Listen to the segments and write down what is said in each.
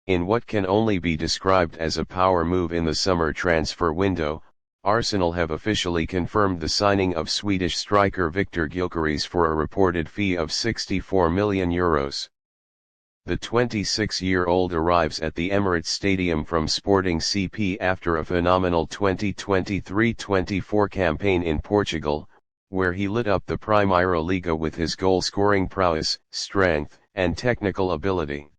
In what can only be described as a power move in the summer transfer window, Arsenal have officially confirmed the signing of Swedish striker Viktor Gyökeres for a reported fee of €64 million. The 26-year-old arrives at the Emirates Stadium from Sporting CP after a phenomenal 2023-24 campaign in Portugal, where he lit up the Primeira Liga with his goal-scoring prowess, strength, and technical ability.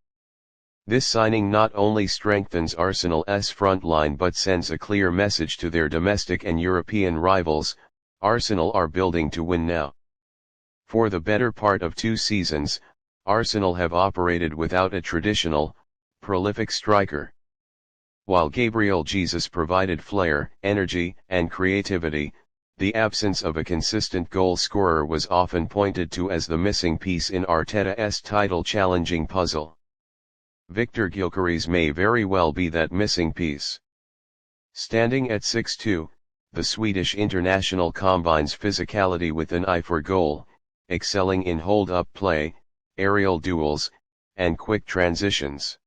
This signing not only strengthens Arsenal's front line but sends a clear message to their domestic and European rivals: Arsenal are building to win now. For the better part of 2 seasons, Arsenal have operated without a traditional, prolific striker. While Gabriel Jesus provided flair, energy, and creativity, the absence of a consistent goal scorer was often pointed to as the missing piece in Arteta's title-challenging puzzle. Viktor Gyökeres may very well be that missing piece. Standing at 6'2", the Swedish international combines physicality with an eye for goal, excelling in hold-up play, aerial duels, and quick transitions.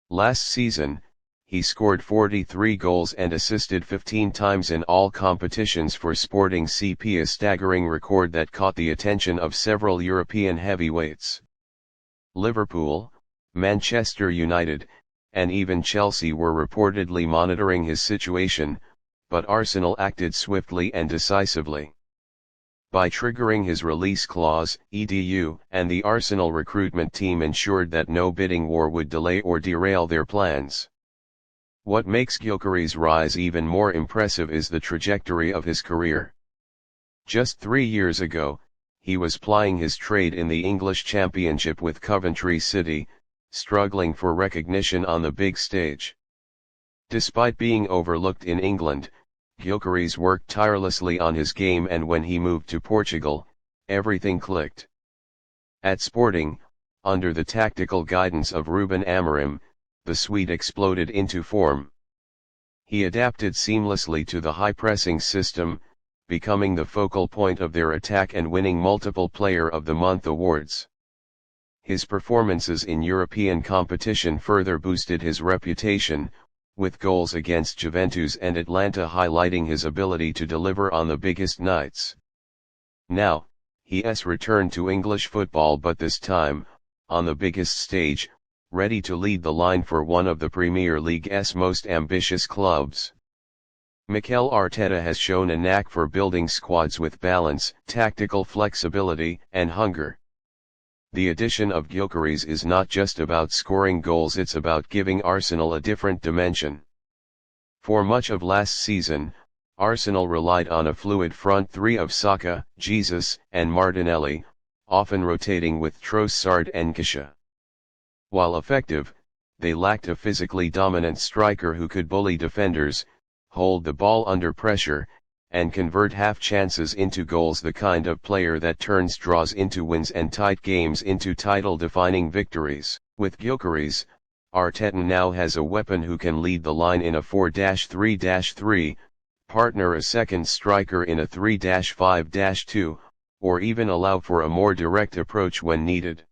Last season, he scored 43 goals and assisted 15 times in all competitions for Sporting CP, a staggering record that caught the attention of several European heavyweights. Liverpool, Manchester United, and even Chelsea were reportedly monitoring his situation, but Arsenal acted swiftly and decisively. By triggering his release clause, EDU, and the Arsenal recruitment team ensured that no bidding war would delay or derail their plans. What makes Gyökeres' rise even more impressive is the trajectory of his career. Just 3 years ago, he was plying his trade in the English Championship with Coventry City, struggling for recognition on the big stage. Despite being overlooked in England, Gyökeres worked tirelessly on his game, and when he moved to Portugal, everything clicked. At Sporting, under the tactical guidance of Ruben Amorim, the Swede exploded into form. He adapted seamlessly to the high-pressing system, becoming the focal point of their attack and winning multiple Player of the Month awards. His performances in European competition further boosted his reputation, with goals against Juventus and Atlanta highlighting his ability to deliver on the biggest nights. Now, he has returned to English football, but this time, on the biggest stage, ready to lead the line for one of the Premier League's most ambitious clubs. Mikel Arteta has shown a knack for building squads with balance, tactical flexibility, and hunger. The addition of Gyökeres is not just about scoring goals, it's about giving Arsenal a different dimension. For much of last season, Arsenal relied on a fluid front three of Saka, Jesus, and Martinelli, often rotating with Trossard and Kesha. While effective, they lacked a physically dominant striker who could bully defenders, hold the ball under pressure, and convert half chances into goals, the kind of player that turns draws into wins and tight games into title-defining victories. With Gyökeres, Arteta now has a weapon who can lead the line in a 4-3-3, partner a second striker in a 3-5-2, or even allow for a more direct approach when needed.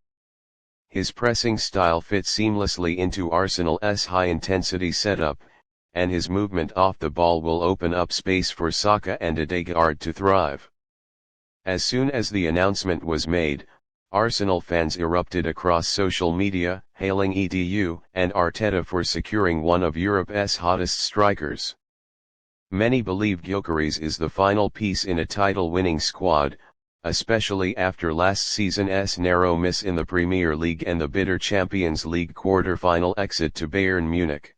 His pressing style fits seamlessly into Arsenal's high-intensity setup, and his movement off the ball will open up space for Saka and Odegaard to thrive. As soon as the announcement was made, Arsenal fans erupted across social media, hailing EDU and Arteta for securing one of Europe's hottest strikers. Many believe Gyökeres is the final piece in a title-winning squad, especially after last season's narrow miss in the Premier League and the bitter Champions League quarter-final exit to Bayern Munich.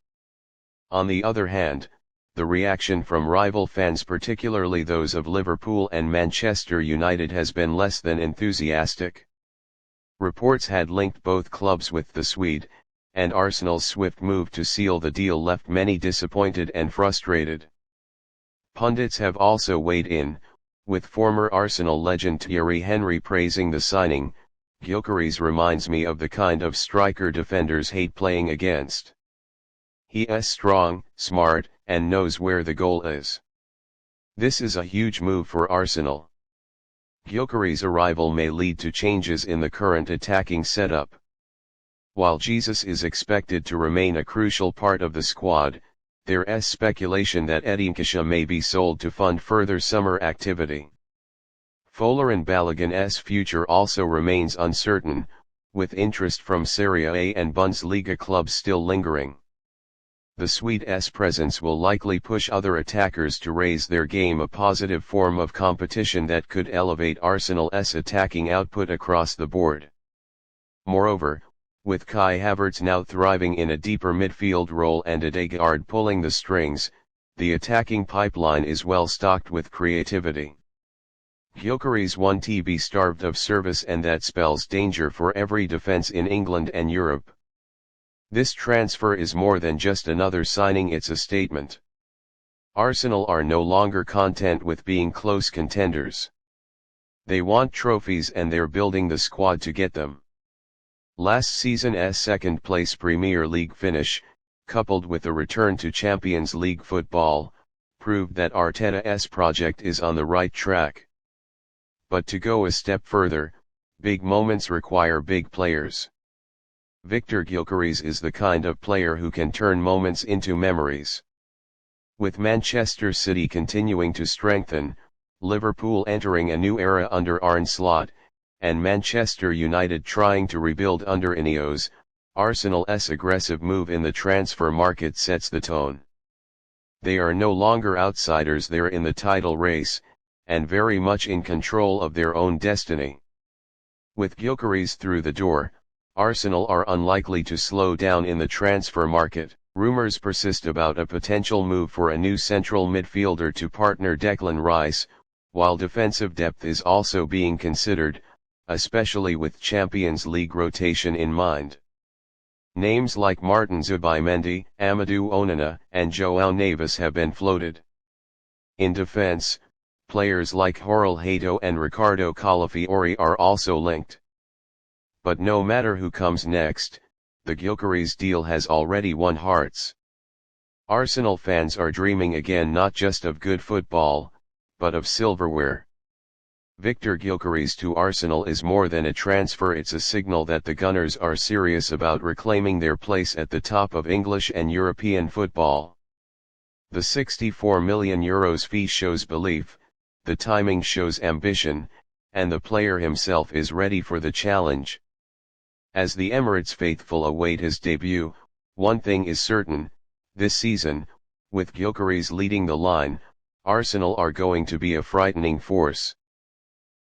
On the other hand, the reaction from rival fans, particularly those of Liverpool and Manchester United, has been less than enthusiastic. Reports had linked both clubs with the Swede, and Arsenal's swift move to seal the deal left many disappointed and frustrated. Pundits have also weighed in, with former Arsenal legend Thierry Henry praising the signing. Gyökeres reminds me of the kind of striker defenders hate playing against. He is strong, smart, and knows where the goal is. This is a huge move for Arsenal. Gyökeres' arrival may lead to changes in the current attacking setup. While Jesus is expected to remain a crucial part of the squad, there's speculation that Nketiah may be sold to fund further summer activity. Folarin Balogun's future also remains uncertain, with interest from Serie A and Bundesliga clubs still lingering. The Swede's presence will likely push other attackers to raise their game, a positive form of competition that could elevate Arsenal's attacking output across the board. Moreover, with Kai Havertz now thriving in a deeper midfield role and Odegaard pulling the strings, the attacking pipeline is well stocked with creativity. Gyökeres won't be starved of service, and that spells danger for every defence in England and Europe. This transfer is more than just another signing, it's a statement. Arsenal are no longer content with being close contenders. They want trophies, and they're building the squad to get them. Last season's second-place Premier League finish, coupled with the return to Champions League football, proved that Arteta's project is on the right track. But to go a step further, big moments require big players. Viktor Gyökeres is the kind of player who can turn moments into memories. With Manchester City continuing to strengthen, Liverpool entering a new era under Arne Slot, and Manchester United trying to rebuild under Ineos, Arsenal's aggressive move in the transfer market sets the tone. They are no longer outsiders, they're in the title race, and very much in control of their own destiny. With Gyökeres through the door, Arsenal are unlikely to slow down in the transfer market. Rumours persist about a potential move for a new central midfielder to partner Declan Rice, while defensive depth is also being considered, especially with Champions League rotation in mind. Names like Martin Zubimendi, Amadou Onana, and João Neves have been floated. In defense, players like Jorge Hato and Ricardo Calafiori are also linked. But no matter who comes next, the Gyökeres deal has already won hearts. Arsenal fans are dreaming again, not just of good football, but of silverware. Viktor Gyökeres to Arsenal is more than a transfer, it's a signal that the Gunners are serious about reclaiming their place at the top of English and European football. The €64 million fee shows belief, the timing shows ambition, and the player himself is ready for the challenge. As the Emirates faithful await his debut, one thing is certain: this season, with Gyökeres leading the line, Arsenal are going to be a frightening force.